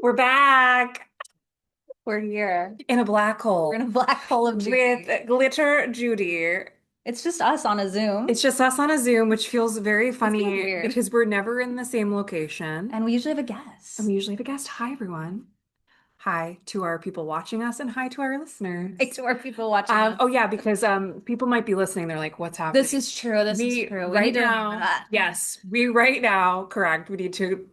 We're back We're here. in a black We're in a hole black hole of Judy. with Glitter Judy. It's just us on a Zoom. It's just us on a Zoom, which feels very This feels funny weird. because we're never in the same location. And we usually have a And we guest. usually have a guest. Hi, everyone. Hi to our people watching us and hi to our Hey, listeners. to our people watching us. Oh yeah, because people might be listening. They're like, "What's This happening?" is true. This is We true. We need right to remember now, that. yes, we right now, correct. We need to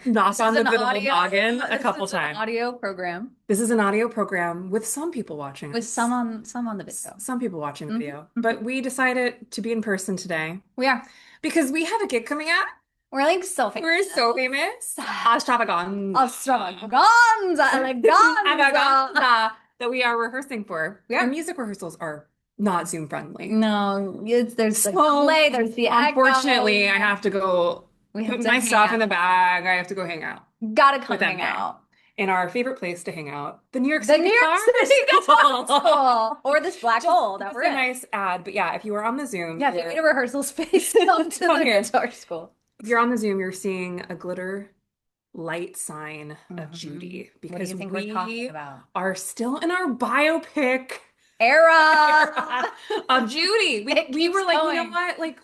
knock This is on the an good old audio. noggin a This couple is an times. audio program This is an audio program with some people watching with us. some on the video. Some people watching the video, Mhm. but we decided to be in person today We are. because we have a gig coming up. We're like so famous. We're so famous. Extravaganza. Extravaganza, eleganza. Extravaganza that we are rehearsing for. We Our are. music rehearsals are not Zoom friendly. No, there's the So, delay, there's the unfortunately, echo. I have to go We have put to my hang stuff in the out. bag. I have to go hang out Gotta come with hang EmKay out. in our favorite place to hang out, the New York The City New York Guitar City Guitar School. School. Or this black hole that Just we're a in. nice ad. But yeah, if you are on the Zoom, Yeah, if you need a rehearsal space, come to come the here. guitar school. If you're on the Zoom, you're seeing a glitter light sign of Mhm. Judy What do because you think we're talking we about? are still in our biopic Era. era of Judy. We, It we keeps were like, you know going. what? Like,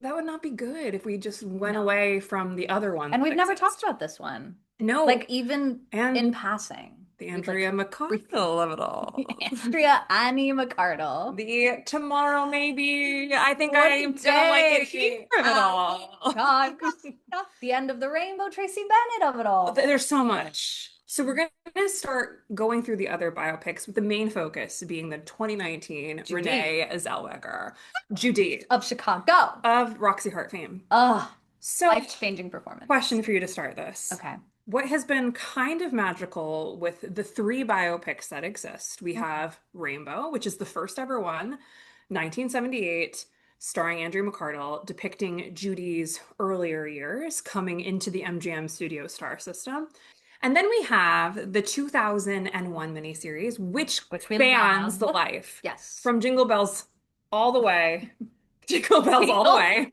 that would not be good if we just went No. away from the other ones And that we've never talked exist. about this one. No. Like even And in passing. the We'd like Andrea McConnell of it all. Andrea Annie McCardle. The tomorrow, maybe. I think What I a don't like it day. here of it Oh all. God. The end of the rainbow, Tracy Bennett of it all. There's so much. So we're going to start going through the other biopics with the main focus being the 2019 Judy Renee Zellweger, Judy of Chicago. of Roxy Hart fame. Ugh. So, Life-changing performance. question for you to start this. Okay. What has been kind of magical with the three biopics that exist? We have Rainbow, which is the first ever one, 1978, starring Andrew McCardle, depicting Judy's earlier years coming into the MGM studio star system. And then we have the 2001 miniseries, which Which we spans the love. life Yes. from Jingle Bells all the way. Jingle Bells all the way.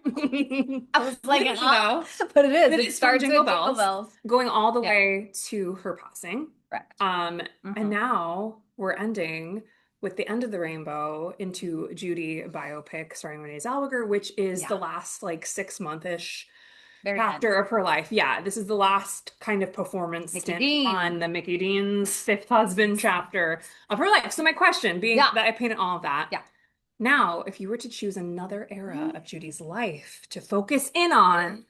I was like, No. but it is. It It is from starts with Jingle Jingle Bells, Bells. going all the Yeah, way to her passing. correct. And now we're ending with the end of the rainbow into Judy biopic starring Renee Zellweger, which is Yeah, the last like 6 month-ish very chapter tense. of her life. Yeah, this is the last kind of performance Mickey stint on Dean. the Mickey Dean's fifth husband chapter of her life. So my question being Yeah, that I painted all of that. yeah. Now, if you were to choose another era of Judy's life to focus in on,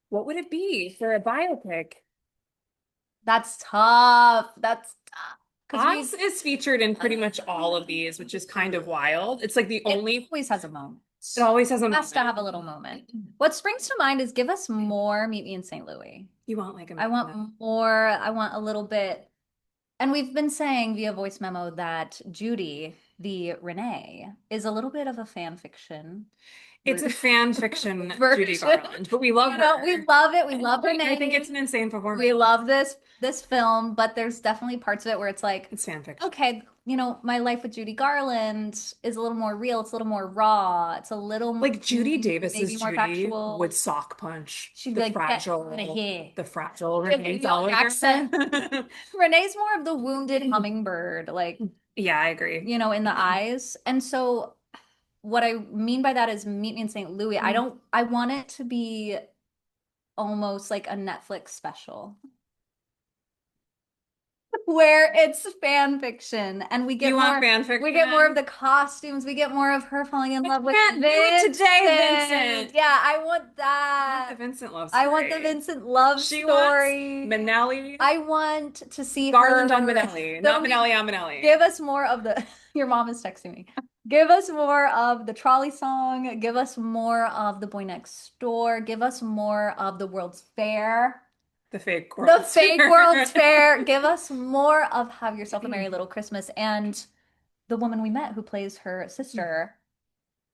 what would it be for a biopic? That's tough. That's tough. Because Oz is featured in pretty much all of these, which is kind of wild. It's like the it only, always has a moment. it always has a It has to moment. have a little moment. What springs to mind is give us more Meet Me in St. Louis. You want like a I want more. I want a little bit. And we've been saying via voice memo that Judy, the Renee, is a little bit of a fan fiction. It's a fan fiction Judy Version. Garland, but we love her. We love it. We love I think it's Renee. an insane performance. We love this film, but there's definitely parts of it where it's like, It's fan fiction. okay, my life with Judy Garland is a little more real. It's a little more raw. It's a little Like Judy maybe Davis's more Judy factual. would sock punch She'd be like, "Get out of here." the fragile Give Renee me your accent. Zellweger. Renee's more of the wounded hummingbird, like, Yeah, I agree. in the eyes. And so what I mean by that is Meet Me in St. Louis. I want it to be almost like a Netflix special where it's fan fiction and we get You want fan fiction? we get more of the costumes, we get more of her falling in love with Can't do it today, Vincent. Yeah, I want that. The Vincent love I want the story. Vincent love She story. wants Manelli. I want to see Garland her on Manelli, not Manelli on Manelli. give us more of the your mom is texting me. Give us more of the trolley song. Give us more of the boy next door. Give us more of the World's Fair. The fake The World's fake Fair. World's Fair. Give us more of Have Yourself a Merry Little Christmas. And the woman we met who plays her sister,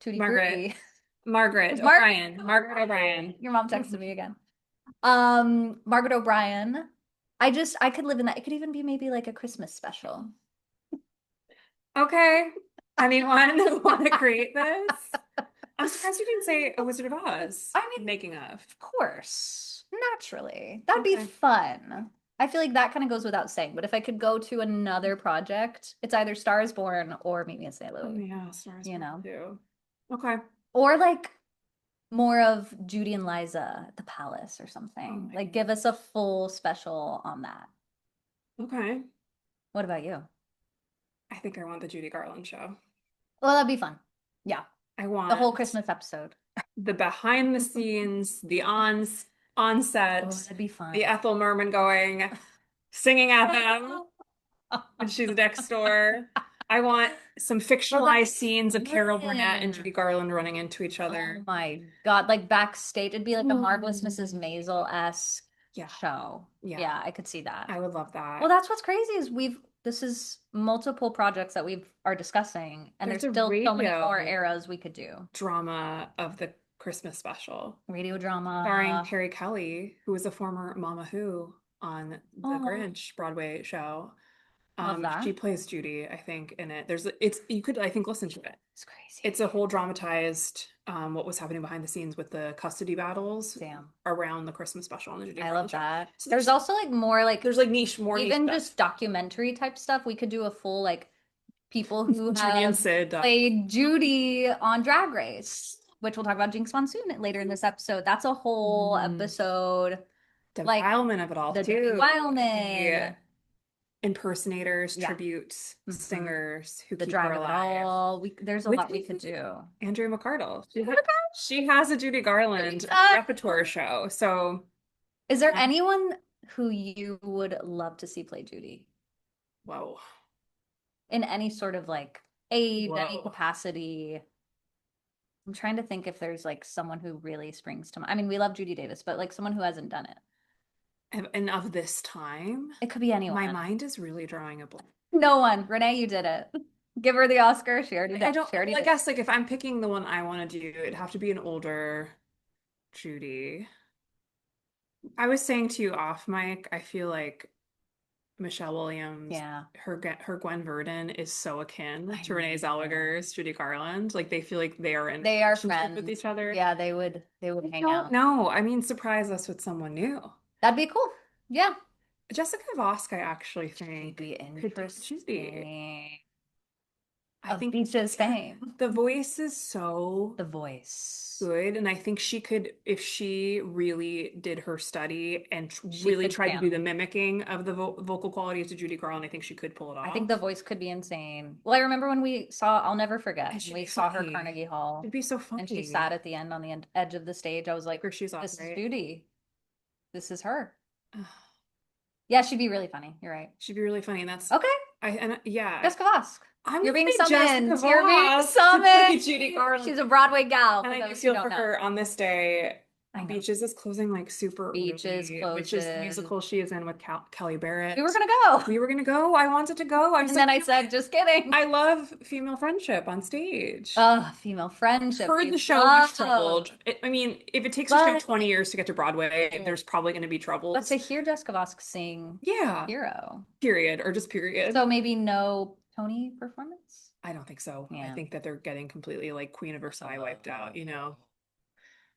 Tootie Frutti. Margaret O'Brien. Margaret O'Brien. Your mom texted me again. Margaret O'Brien. I could live in that. It could even be maybe like a Christmas special. Okay. Anyone want to create this? I'm surprised you didn't say A Wizard of Oz. I mean, making of. Of course. Naturally. That'd be fun. I feel like that kind of goes without saying. But if I could go to another project, it's either Star is Born or Meet Me at St. Oh Louis, yeah, Stars you Born know? too. Okay. Or like more of Judy and Liza at the Palace or Oh something. my Like give goodness. us a full special on that. Okay. What about you? I think I want the Judy Garland show. Well, that'd be fun. Yeah. I The whole want Christmas episode. the behind the scenes, the on Oh, set, that'd be fun. the Ethel Merman going, singing at them when she's next door. I want some Well, fictionalized that's scenes of Carol Burnett and fun. Judy Garland running into each Oh other. my God. Like backstage, it'd be like a Marvelous Mm. Mrs. Maisel-esque Yeah, show. yeah, Yeah, I could see that. I would love Well, that. that's what's crazy is this is multiple projects that we are discussing, and There's there's a still so many more radio eras we could do. drama of the Christmas special Radio starring drama. Carrie Kelly, who was a former Mama Who on the Oh, Grinch Broadway show. love that. She plays Judy, I think, in it. It's you could I think listen to it. It's It's a crazy. whole dramatized what was happening behind the scenes with the custody battles Damn. around the Christmas special on the Judy I Garland love show. that. So There's also like more like there's like niche, more niche even stuff. just documentary type stuff. We could do a full like people who Judy and have Sid, played Judy on Drag Race, which we'll talk about Jinx Monsoon later in this episode. That's a whole mm, episode. Like defilement of it all the Debbie too. The Wildman. impersonators, Yeah. tributes, Hmm. singers who The keep her drag of it alive. all. There's a With lot we could do. Andrea McCardle. She has a Judy Garland Uh, repertoire show. So, is there anyone who you would love to see play Judy whoa, in any sort of like age, any whoa. capacity? I'm trying to think if there's like someone who really springs to mind. I mean, we love Judy Davis, but like someone who hasn't done it. And of this time, It could be my anyone. mind is really drawing a blank. No one. Renee, you did it. Give her the Oscar. She already I did. don't, She already well, I did. guess like if I'm picking the one I want to do, it'd have to be an older Judy. I was saying to you off mic, I feel like Michelle Williams, Yeah. her Gwen Verdon is so akin I to Renee know. Zellweger's Judy Garland. Like they feel like they are in a They are relationship with friends. each other. Yeah, they would I hang don't out. know. I mean, surprise us with someone new. That'd be cool. Yeah. Jessica Vosk, I actually She'd think be could do Judy. interesting. I Of think Beaches fame. the voice is so The voice. good, and I think she could, if she really did her study and She really could tried to do the channel. mimicking of the vocal qualities of Judy Garland, I think she could pull it I think off. the voice could be insane. Well, I remember when we saw, I'll never forget, It when should we be saw her funny. Carnegie Hall It'd be so and she funny. sat at the end on the edge of the stage. I was like, Her shoes off, this is right? Judy. This is her. Ugh, Yeah, she'd be really funny. You're right. she'd be really funny, and that's Okay, yeah. Jessica Vosk. I'm You're gonna being say Jessica summoned. You're being Voss to play summoned. Judy Garland. She's a Broadway gal, And for I do those who feel don't for know. her on this day. I know. Beaches is closing like super Beaches early, which is the closes. musical she is in with Kelly We were Barrett. gonna go. We were gonna go. I wanted to go. I was And so then I said, just kidding. I love female friendship on stage. Oh, female friendship. Heard We the show was love. troubled. I mean, if it takes the show But 20 years to get to Broadway, there's probably going to be but to troubles. hear Jessica Vosk sing Yeah, Hero. period, or just period. So maybe no Tony performance? I don't think so. I Yeah. think that they're getting completely like Queen of Versailles wiped out, you know.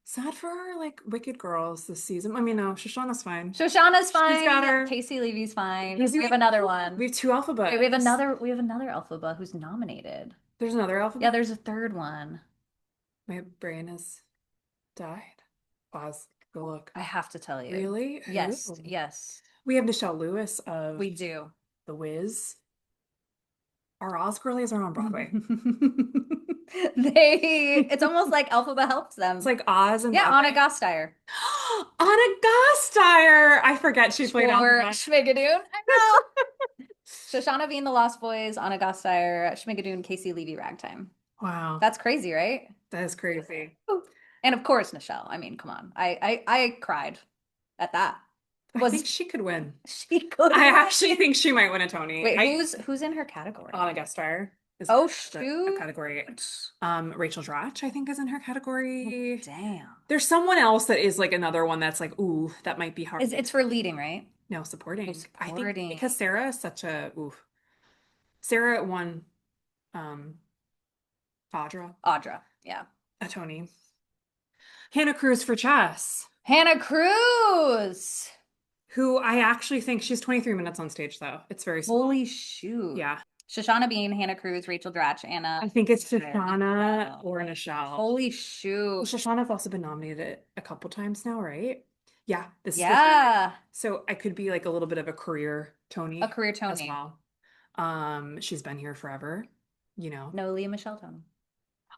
Sad for her, like Wicked Girls this season. I mean, no, Shoshana's fine. Shoshana's She's got fine. her. Casey Levy's fine. Casey We have Lee- another one. We have two Wait, alphabets. we have another Alphaba who's nominated. There's another Yeah, alphabet. there's a third one. My brain has died. Pause. Go look. I have to tell you. Really? Yes, Who? yes, We have Nichelle Lewis of we do. The Wiz. Our Oz girlies are on Broadway. It's almost like Alphaba helps them. It's like Oz and Yeah, Anna Broadway. Gasteyer. Anna Gasteyer. I forget she played For Alphabet. Schmigadoon. I know. Shoshana Bean, The Lost Boys, Anna Gasteyer, Schmigadoon, Casey Levy, Ragtime. Wow, That's crazy, right? that is crazy. And of course, Nichelle. I mean, come on. I cried at that. I Was think she could win. she could I win? actually think she might win a Tony. Wait, who's in her category? Anna Gasteyer is Oh a shoot. category. Rachel Dratch, I think, is in her category. Damn. There's someone else that is like another one that's like, ooh, that might be hard. It's for leading, right? No, supporting. Oh, I think supporting. because Sarah is such a ooh. Sarah won um Audra. Yeah. a Tony. Hannah Cruz for chess. Hannah Cruz. who I actually think she's 23 minutes on stage, though. It's very small. Holy shoot. Yeah. Shoshana Bean, Hannah Cruz, Rachel Dratch, Anna. I think it's There. Shoshana or Nichelle. Holy shoot. Well, Shoshana's also been nominated a couple times now, right? Yeah, this is her third. Yeah. So I could be like a little bit of a career A Tony career as Tony. well. She's been here forever, you know. No Leah Michelle Tony.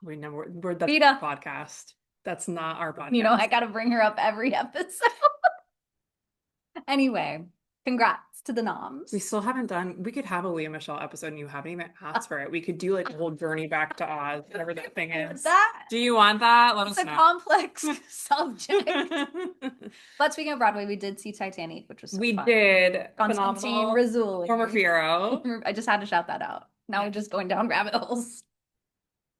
We never we're that's Rita. our podcast. That's not our You know, podcast. I gotta bring her up every episode. Anyway, congrats to the noms. We still haven't done, we could have a Leah Michelle episode and you haven't even asked for it. We could do like a whole journey back to Oz, whatever that thing is. That Do you want that? Let it's us a know. complex subject. But speaking of Broadway, we did see Titanic, which was so We fun. did. Constantine Phenomenal. Rizzoli. Former Figaro. I just had to shout that out. Now we're just going down rabbit holes.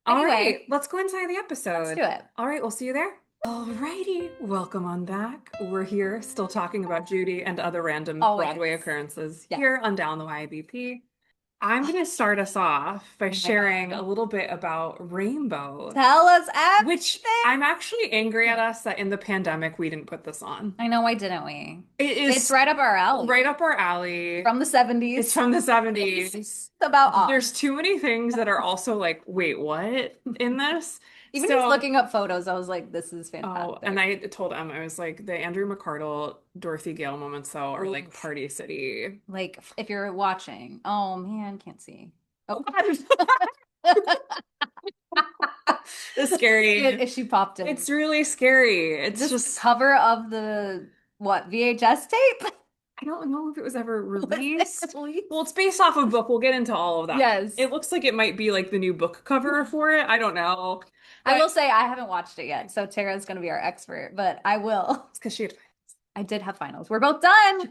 All Anyway, right, let's go inside the episode. let's do it. All right, we'll see you there. Alrighty, welcome on back. We're here still talking about Judy and other random Always. Broadway occurrences Yeah. here on Down the YBP. I'm going to start us off by sharing a little bit about Rainbow, Tell us everything. which I'm actually angry at us that in the pandemic we didn't put this on. I know, why didn't we? It is It's right up our alley. right up our alley. From the 70s. It's from the 70s. It's about Oz. There's too many things that are also like, wait, what in this? Even So- just looking up photos, I was like, this is Oh, fantastic. and I told Em, I was like, the Andrew McCardle, Dorothy Gale moments though are like Oof. Party City. Like, if you're watching, oh man, can't see. Oh, It's scary. if she popped in. It's really scary. It's This just, cover of the, what, VHS tape? I don't know if it was ever Was it released. released? Well, it's based off a book. We'll get into all of that. Yes. It looks like it might be like the new book cover for it. I don't know. I But will say I haven't watched it yet, so Tara's going to be our expert, but I will. it's because she had. I did have finals. We're both done. We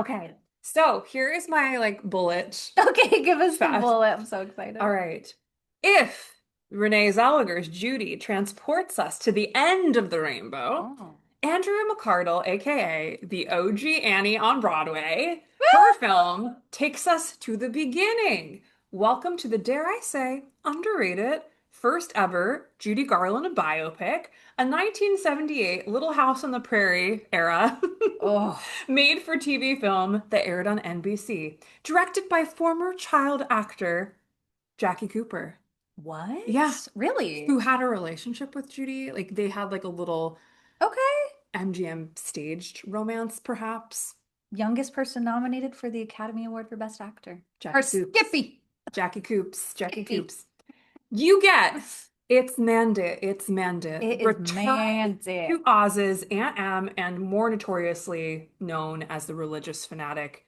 Okay. So here is my like bullet. Okay, give us the Fast. bullet. I'm so excited. All right. If Renee Zellweger's Judy transports us to the end of the rainbow, Oh. Andrea McCardle, aka the OG Annie on Broadway, her film takes us to the beginning. Welcome to the, dare I say, underrated first ever Judy Garland biopic, a 1978 Little House on the Prairie era Oh. made for TV film that aired on NBC, directed by former child actor Jackie Cooper, What? Yeah. Really? who had a relationship with Judy. Like they had like a little Okay. MGM staged romance, perhaps. Youngest person nominated for the Academy Award for Best Actor. Jackie Or Coops. Skippy. Jackie Coops. Jackie Skippy. Coops. You get It's Mandit. It's Mandit. It is Return Mandit. to Oz's Aunt Em and more notoriously known as the religious fanatic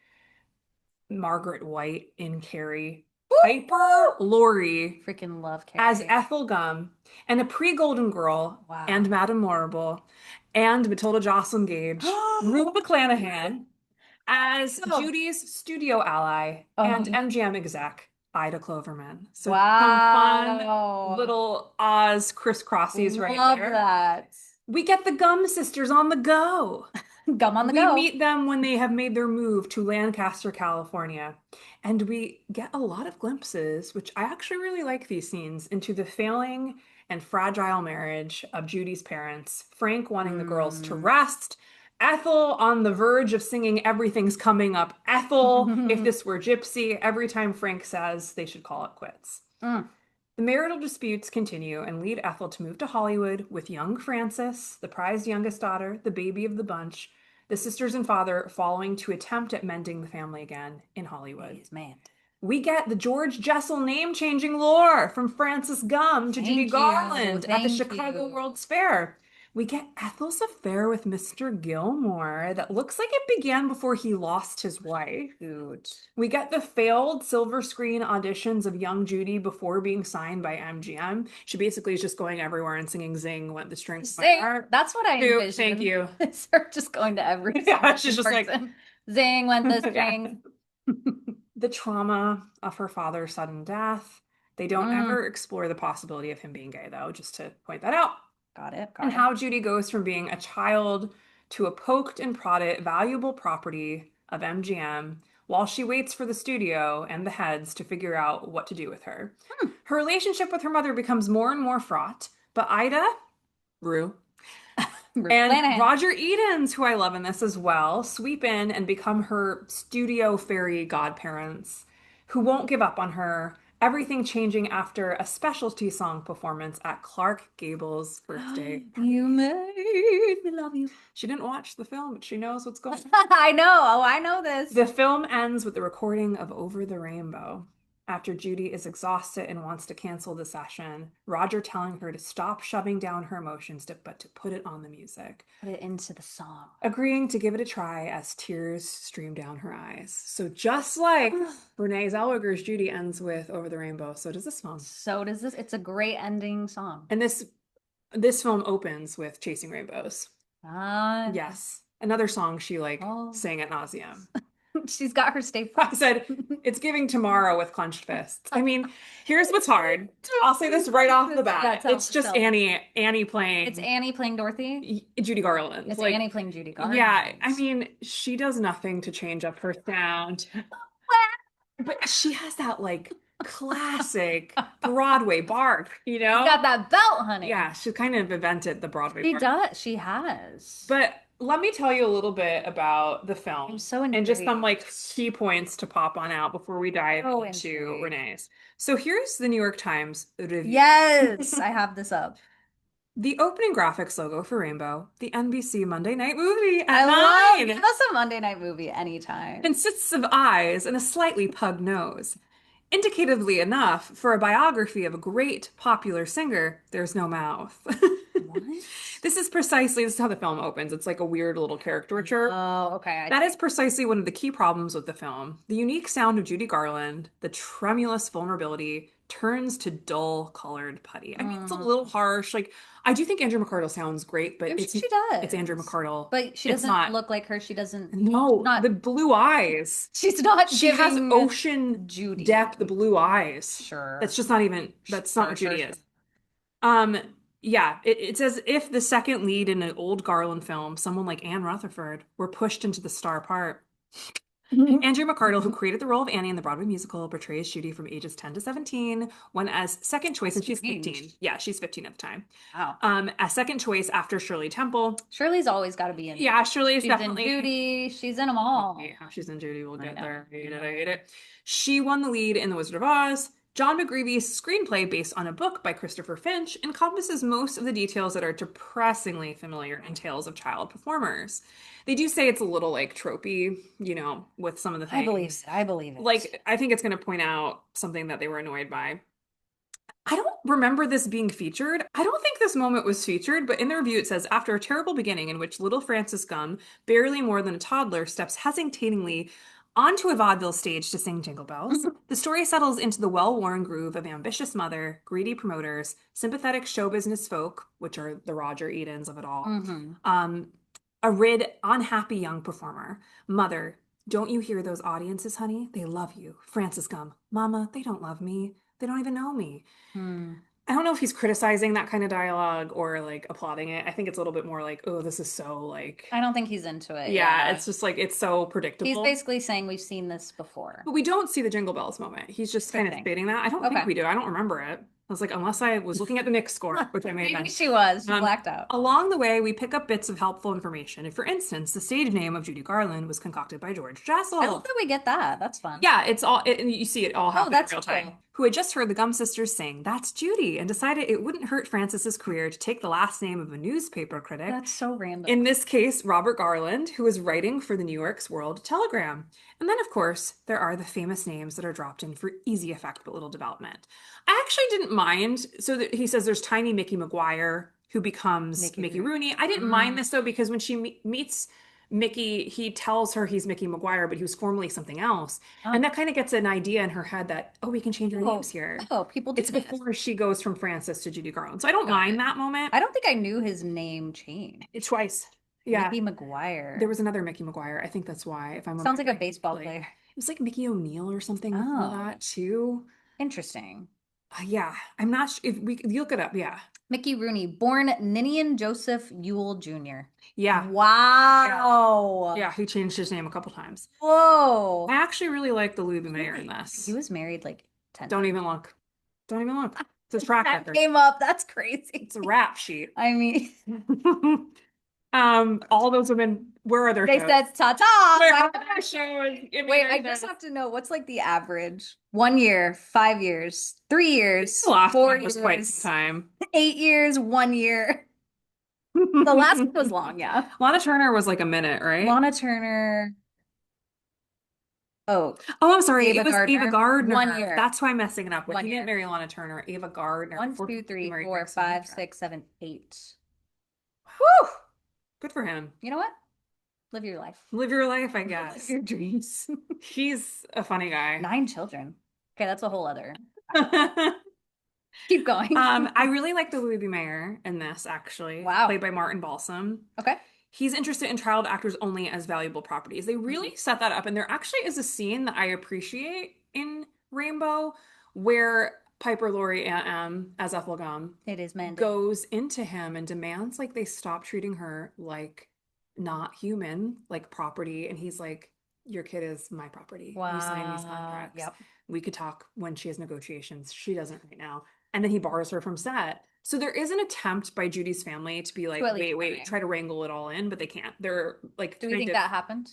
Margaret White in Carrie. Piper Laurie Freaking love as Carrie. Ethel Gum and a pre-Golden Girl Wow. and Madame Morrible and Matilda Jocelyn Gage, Rue McClanahan as Oh. Judy's studio ally Oh. and MGM exec Ida Cloverman. So some Wow. fun little Oz crisscrossies right Love there. that. We get the Gum sisters on the go. Gum on the We go. meet them when they have made their move to Lancaster, California. And we get a lot of glimpses, which I actually really like these scenes, into the failing and fragile marriage of Judy's parents, Frank wanting the girls to rest, Ethel on the verge of singing Everything's Coming Up, Ethel, if this were Gypsy, every time Frank says they should call it quits. Mm. The marital disputes continue and lead Ethel to move to Hollywood with young Frances, the prized youngest daughter, the baby of the bunch, the sisters and father following to attempt at mending the family again in Hollywood. He's mad. We get the George Jessel name-changing lore from Frances Gum to Judy Thank you. Garland at the Thank Chicago you. World's Fair. We get Ethel's affair with Mr. Gilmore that looks like it began before he lost his wife. Cute. We get the failed silver screen auditions of young Judy before being signed by MGM. She basically is just going everywhere and singing Zing Went the Strings of My Zing. Heart. That's what I Cute, envisioned. thank you. It's her just going to every Yeah, she's just like- person. Zing went the Yeah. string. The trauma of her father's sudden death. They don't Mm. ever explore the possibility of him being gay, though, just to point that out. Got it. And how Judy goes from being a child to a poked and prodded valuable property of MGM while she waits for the studio and the heads to figure out what to do with her. Her relationship with her mother becomes more and more fraught, but Ida, Rue, Ruth And Flanahan. Roger Edens, who I love in this as well, sweep in and become her studio fairy godparents who won't give up on her. Everything changing after a specialty song performance at Clark Gable's birthday You party. made me love you. She didn't watch the film, but she knows what's going on. I know. Oh, I know this. The film ends with the recording of Over the Rainbow. After Judy is exhausted and wants to cancel the session, Roger telling her to stop shoving down her emotions, but to put it on the music. Put it into the song. Agreeing to give it a try as tears stream down her eyes. So just like Renee Zellweger's Judy ends with Over the Rainbow, so does this film. So does this. It's a great ending song. And this film opens with Chasing Rainbows. Yes. Another song she sang at nauseum. She's got her staple. I said, it's giving tomorrow with clenched fists. I mean, here's what's hard. I'll say this right off the bat. It's just Annie playing. It's Annie playing Dorothy. Judy Garland. It's Annie playing Judy Garland. Yeah, I mean, she does nothing to change up her sound. But she has that classic Broadway bark, You got that belt, honey. Yeah, she kind of invented the Broadway She bark. does. She has. But let me tell you a little bit about the film. I'm so and just some intrigued. key points to pop on out before we dive into intrigued. Renee's. So here's the New York Times review. Yes, I have this up. The opening graphics logo for Rainbow, the NBC Monday night movie at I 9, give us a Monday night movie anytime. consists of eyes and a slightly pug nose. Indicatively enough, for a biography of a great popular singer, there's no mouth. What? This is how the film opens. It's like a weird little caricature. Oh, okay. That is precisely one of the key problems with the film. The unique sound of Judy Garland, the tremulous vulnerability, turns to dull-colored putty. I mean, it's a little harsh. I do think Andrew McCardle sounds great, but she does. It's Andrew McCardle. But she doesn't look like her. She doesn't. No, the blue eyes. She's not. She has ocean Judy depth blue eyes. Sure. That's just not even. That's not what Judy is. Yeah, it's as if the second lead in an old Garland film, someone like Anne Rutherford, were pushed into the star part. Andrew McCardle, who created the role of Annie in the Broadway musical, portrays Judy from ages 10 to 17, when as second choice, and she's 15. Yeah, she's 15 at the time. Wow. As second choice after Shirley Temple. Shirley's always got to be in. Yeah, Shirley is she's definitely. in Judy. She's in them all. Yeah, she's in Judy. We'll get there. I hate it. She won the lead in The Wizard of Oz. John McGreevy's screenplay, based on a book by Christopher Finch, encompasses most of the details that are depressingly familiar in tales of child performers. They do say it's a little tropey, with some of the things. I believe it. I think it's going to point out something that they were annoyed by. I don't remember this being featured. I don't think this moment was featured, but in the review it says, after a terrible beginning in which little Frances Gum, barely more than a toddler, steps hesitatingly onto a vaudeville stage to sing Jingle Bells, the story settles into the well-worn groove of ambitious mother, greedy promoters, sympathetic show business folk, which are the Roger Edens of it all, a rid, unhappy young performer. Mother, don't you hear those audiences, honey? They love you. Frances Gum, Mama, they don't love me. They don't even know me. I don't know if he's criticizing that kind of dialogue or applauding it. I think it's a little bit more oh, this is so I don't think he's into it. Yeah, it's just it's so predictable. He's basically saying we've seen this before. But we don't see the Jingle Bells moment. He's just kind of stating that. I don't think we do. I don't remember it. I was unless I was looking at the Knicks score, which I made. Maybe she was. She blacked out. Along the way, we pick up bits of helpful information. For instance, the stage name of Judy Garland was concocted by George Jessel. I love that we get that. That's fun. Yeah, you see it all happen in real time. Cool. Who had just heard the Gum sisters sing, "That's Judy," and decided it wouldn't hurt Frances's career to take the last name of a newspaper critic. That's so random. In this case, Robert Garland, who was writing for the New York's World Telegram. And then, of course, there are the famous names that are dropped in for easy effect but little development. I actually didn't mind. So he says there's tiny Mickey McGuire, who becomes Mickey Rooney. I didn't mind this, though, because when she meets Mickey, he tells her he's Mickey McGuire, but he was formerly something else. And that kind of gets an idea in her head that, we can change our names here. Oh, people do It's before she goes from Frances to Judy Garland. So I don't mind that moment. I don't think I knew his name changed. It's twice. Yeah. Mickey McGuire. There was another Mickey McGuire. I think that's why. Sounds like a baseball player. It was Mickey O'Neill or something like that too. Interesting. Yeah, I'm not sure if you look it up. Yeah. Mickey Rooney, born Ninian Joseph Ewell Jr. Yeah. Wow. Yeah, he changed his name a couple times. Whoa. I actually really like the Louis Mayer in this. He was married 10 Don't even look. Don't even look. It's a track record. Came up. That's crazy. It's a rap sheet. I mean, All those women, where are their They shows? said ta-ta. Where Bye. are their shows? Give me Wait, their I just shows. have to know what's like the average? 1 year, 5 years, three The years, last four one was quite some years, time. 8 years, 1 year. The last one was long, yeah. Lana Turner was like a minute, right? Lana Turner. Oh, Oh, I'm sorry. It Ava was Ava Gardner. Gardner. 1 year. That's who I'm messing it up with. One He didn't year. marry Lana Turner. Ava Gardner One, before two, he three, married four, Frank five, Sinatra. 6, 7, 8. Whew! Good for him. You know what? Live your life. Live your life, I Live guess. your dreams. He's a funny guy. 9 children. Okay, that's a whole other. Keep going. I really like the Louis B. Mayer in this, actually, Wow. played by Martin Balsam. Okay. He's interested in child actors only as valuable properties. They Mhm. really set that up, and there actually is a scene that I appreciate in Rainbow where Piper Laurie as Ethel Gum It is Mandy. goes into him and demands like they stop treating her like not human, like property. And he's like, your kid is my property. We signed these Wow. contracts. Yep. We could talk when she has negotiations. She doesn't right now. And then he bars her from set. So there is an attempt by Judy's family to be To like, at least wait, try. try to wrangle it all in, but they can't. They're like Do we kind think of, that happened?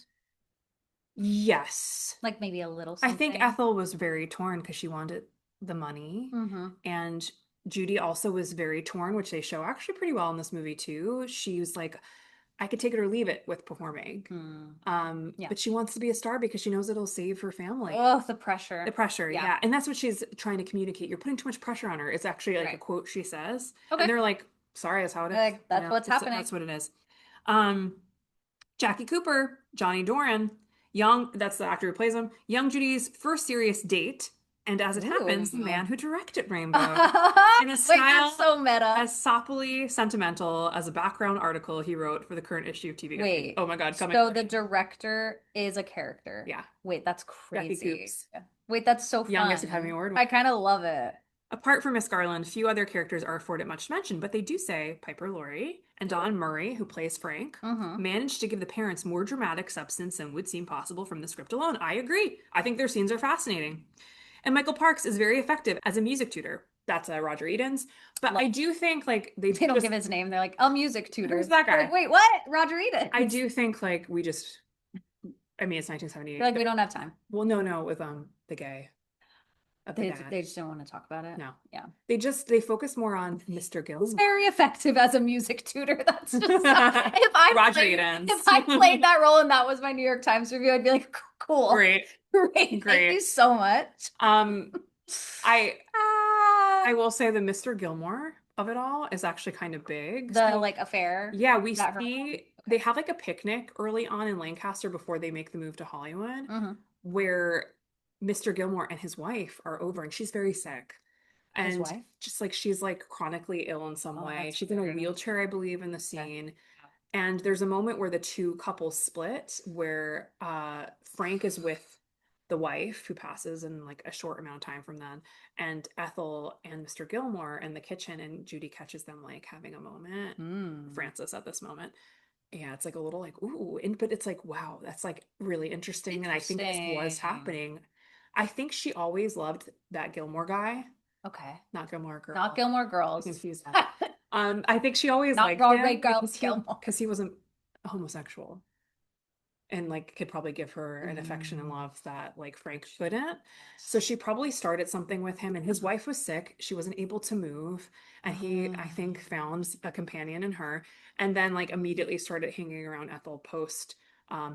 yes. Like maybe a little I think something? Ethel was very torn because she wanted the money. Mm-hmm. And Judy also was very torn, which they show actually pretty well in this movie too. She was like, I could take it or leave it with performing. Hmm. Yeah. But she wants to be a star because she knows it'll save her family. Oh, the The pressure. pressure, Yeah. yeah. And that's what she's trying to communicate. You're putting too much pressure on her. It's actually like a Right. quote she says. And Okay. they're like, sorry, that's how it is. Like that's what's That's happening. what it is. Um, Jackie Cooper, Johnny Doran, young, that's the actor who plays him, young Judy's first serious date, and as it happens, the Ooh. man who directed Rainbow. In a Wait, that's style so meta. as soppily sentimental as a background article he wrote for the current issue of TV Guide. Wait. Oh my God, coming. So the director is a character. Yeah, Wait, that's Jackie crazy. Coops, Wait, that's so youngest Academy fun. Award winner. I kind of love it. Apart from Miss Garland, few other characters are afforded much mention, but they do say Piper Laurie and Don Murray, who plays Frank, Mm-hmm. managed to give the parents more dramatic substance than would seem possible from the script alone. I agree. I think their scenes are fascinating. And Michael Parks is very effective as a music tutor. That's Roger Edens. But Love. I do think like they They don't just, give his name. They're like, a music who's tutor. that You're like, guy? wait, what? Roger I Edens. do think like we just, I mean, it's You're 1978. like, we don't have time. Well, no, with the gay of the dad. They just don't want to talk about it. No. Yeah. They focus more on Mr. He's Gilmore. very effective as a music tutor. That's just if I Roger played Edens. if I played that role and that was my New York Times review, I'd be like, cool. Great. Great. Thank you Great. so much. Um, I Ah, I will say the Mr. Gilmore of it all is actually kind of big. the So like affair yeah, we that her. see they have like a picnic early on in Lancaster before they make the move to Hollywood, Hmm. where Mr. Gilmore and his wife are over, and she's very sick. His And wife. just like she's like chronically ill in some Oh, way. that's She's in a weird. wheelchair, I believe, in the Okay. scene. And there's a moment where the two couples split where Frank is with the wife who passes in like a short amount of time from then, and Ethel and Mr. Gilmore in the kitchen, and Judy catches them like having a moment. Hmm. Francis at this moment. Yeah, it's like a little like, ooh, and but it's like, wow, that's like really interesting. And I think this was Interesting. happening. I think she always loved that Gilmore guy, Okay. not Gilmore Not Girl. Gilmore I Girls. confused that. I think she always Not liked Broadway him Girls Gilmore. because he wasn't homosexual and like could probably give her an affection and Mm. love that like Frank couldn't. So she probably started something with him, and his wife was sick. She wasn't able to move, and he, I think, Mm. found a companion in her, and then like immediately started hanging around Ethel post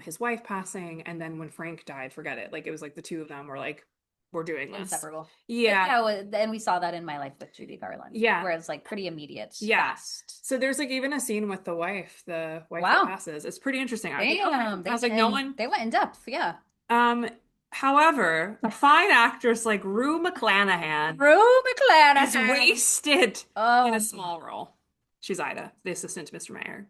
his wife passing, and then when Frank died, forget it. Like it was like the two of them were like, we're doing this. Inseparable. Yeah, Yeah, and we saw that in My Life with Judy Garland, yeah, where it's like pretty immediate, yeah. fast. So there's like even a scene with the wife that Wow. passes. It's pretty interesting. Damn. I was like, no one. They went in depth. Yeah. Um, however, a fine actress like Rue McClanahan Rue is McClanahan. wasted in a Oh, small role. She's Ida, the assistant to Mr. Mayer.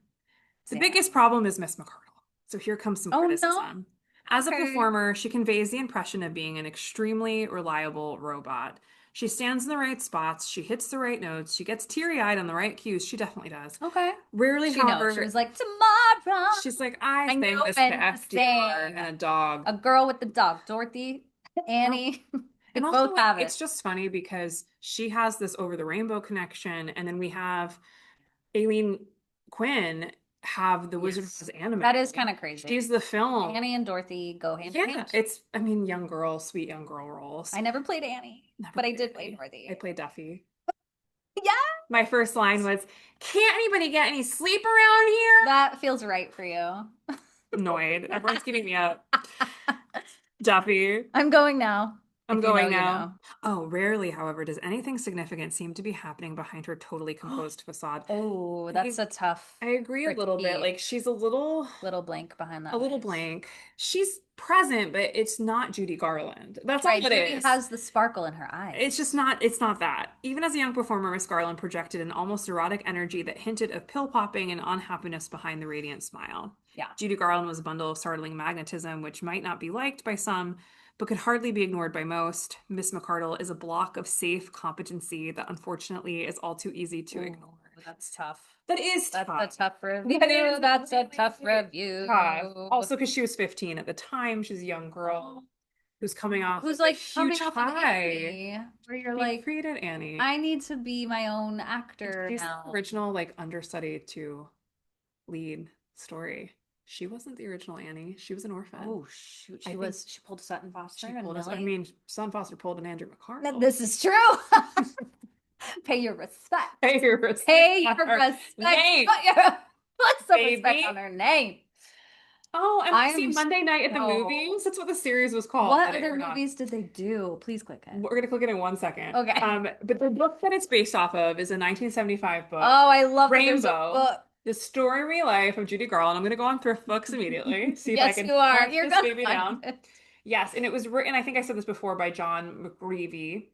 The damn. biggest problem is Miss McCardle. So here comes some Oh no. criticism. As a Okay. performer, she conveys the impression of being an extremely reliable robot. She stands in the right spots, she hits the right notes, she gets teary-eyed on the right cues. She definitely does. Okay. Rarely, She knows. She however, was like, tomorrow. she's like, I I think know this to when to FDR sing. and a dog. A girl with the dog. Dorothy, Well, Annie. They and also, both like, have it. it's just funny because she has this over the rainbow connection, and then we have Aileen Quinn have the Wizard of Yes. Oz anime. That is kind of crazy. She's the film. Annie and Dorothy go hand in Yeah, hand. it's, I mean, young girl, sweet young girl roles. I never played Annie, Never but I played did play Annie. I Dorothy. played Duffy. Yeah, My first line was, "Can't anybody get any sleep around here?" that feels right for you. Annoyed. Everyone's keeping me up. Duffy. I'm going now. I'm If you know, going you now. know. Oh, rarely, however, does anything significant seem to be happening behind her totally composed facade. Oh, that's I, a tough I agree a little bit. critique. Like she's a little Little blank behind a that little face. blank. She's present, but it's not Judy Garland. That's all Right, it Judy is. has the sparkle in her It's just eyes. not, it's not that. Even as a young performer, Miss Garland projected an almost erotic energy that hinted of pill popping and unhappiness behind the radiant smile. Yeah. Judy Garland was a bundle of startling magnetism, which might not be liked by some, but could hardly be ignored by most. Miss McCardle is a block of safe competency that unfortunately is all too easy to Ooh, ignore. that's tough. That is That's tough. a tough review. That is That's a tough really review. tough. Also, because she was 15 at the time, she's a young girl who's coming off Who's a like huge coming off of high. Annie, where you're She like, created Annie. I need to be my own actor She's the now. original like understudy to lead story. She wasn't the original Annie. She was an orphan. Oh shoot, I she think was she pulled Sutton Foster she and pulled us. I Millie. mean, Son Foster pulled an Andrew McCardle. This is true. Pay your respect. Pay your respect Pay on your her respect. name, Put some respect baby. on her name. Oh, and I we see am Monday Night at the so. Movies. That's what the series was called. What That it other aired on. movies did they do? Please click it. We're gonna click it in 1 second. Okay. But the book that it's based off of is a 1975 book, Oh, I love that there's a Rainbow, book. The Story of Real Life of Judy Garland. I'm gonna go on Thrift Books immediately, see if I Yes, can you are. hunt You're this gonna baby find down. it. Yes, and it was written, I think I said this before, by John McGreevy,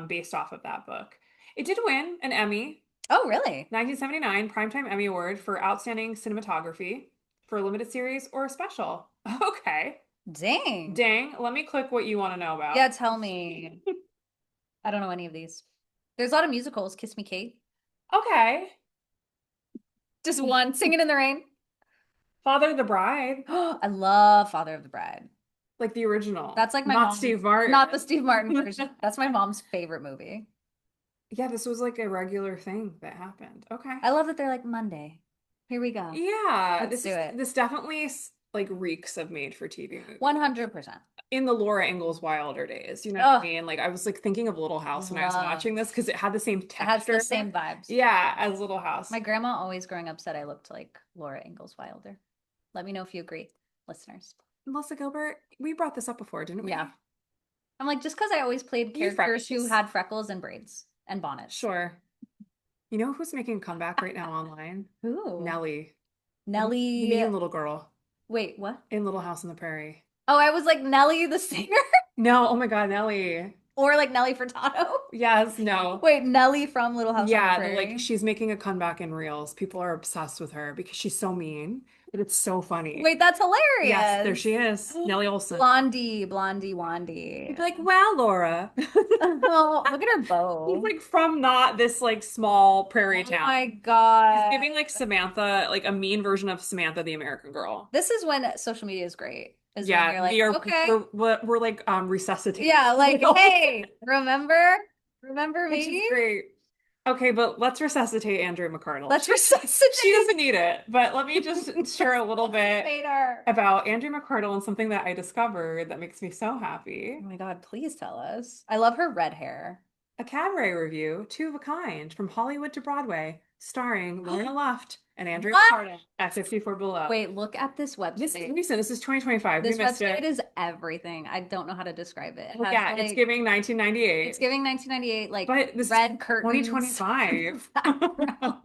based off of that book. It did win an Emmy, Oh, really? 1979 Primetime Emmy Award for Outstanding Cinematography for a limited series or a special. Okay. Dang. Dang, let me click what you want to know about. Yeah, tell me. I don't know any of these. There's a lot of musicals. Kiss Me Kate. Okay. Just one. Singing in the Rain. Father of the Bride, I love Father of the Bride. like the original. That's like my Not mom's, Steve Martin. not the Steve Martin version. That's my mom's favorite movie. Yeah, this was like a regular thing that happened. Okay. I love that they're like Monday. Here we go. Yeah, Let's do it. this definitely like reeks of made for TV movie. 100%. In the Laura Ingalls Wilder days, you know what I Oh, mean? Like I was like thinking of Little House when I was love. watching this because it had the same It has texture. the same vibes. Yeah, as Little House. My grandma always growing up said I looked like Laura Ingalls Wilder. Let me know if you agree, listeners. Melissa Gilbert, we brought this up before, didn't we? Yeah. I'm like, just because I always played You characters who freckles. had freckles and braids and bonnets. Sure. You know who's making a comeback right now online? Who? Nelly. The Nelly. mean little girl Wait, what? in Little House on the Prairie. Oh, I was like Nelly the singer No, oh my God, Nelly. or like Nelly Furtado. Yes, no. Wait, Nelly from Little House on the Yeah, Prairie. like she's making a comeback in Reels. People are obsessed with her because she's so mean, but it's so funny. Wait, that's Yes, there hilarious. she is. Nellie Olson. Blondie, Blondie, Wandy. You'd be like, wow, Laura. Oh, look at her bow. He's like from not this like small prairie Oh town. my God. He's giving like Samantha, like a mean version of Samantha the American Girl. This is when social media is great. Is when Yeah, you're like, we are okay. we're like resuscitating. Yeah, like, You know? hey, remember Which is me? great. Okay, but let's resuscitate Andrea McCardle. Let's She resuscitate doesn't need it, but let me just share a little bit her. about Andrea McCardle and something that I discovered that makes me so happy. Oh my God, please tell us. I love her red hair. A cabaret review, two of a kind, from Hollywood to Broadway, starring Lorna Luft and Andrea What? McCardle at 54 Below. Wait, look at this This website. recent. This is 2025. This We missed website it. is everything. I don't know how to describe it. It Well, has, yeah, it's like, giving 1998. it's giving 1998, like But this red is curtains. 2025. background.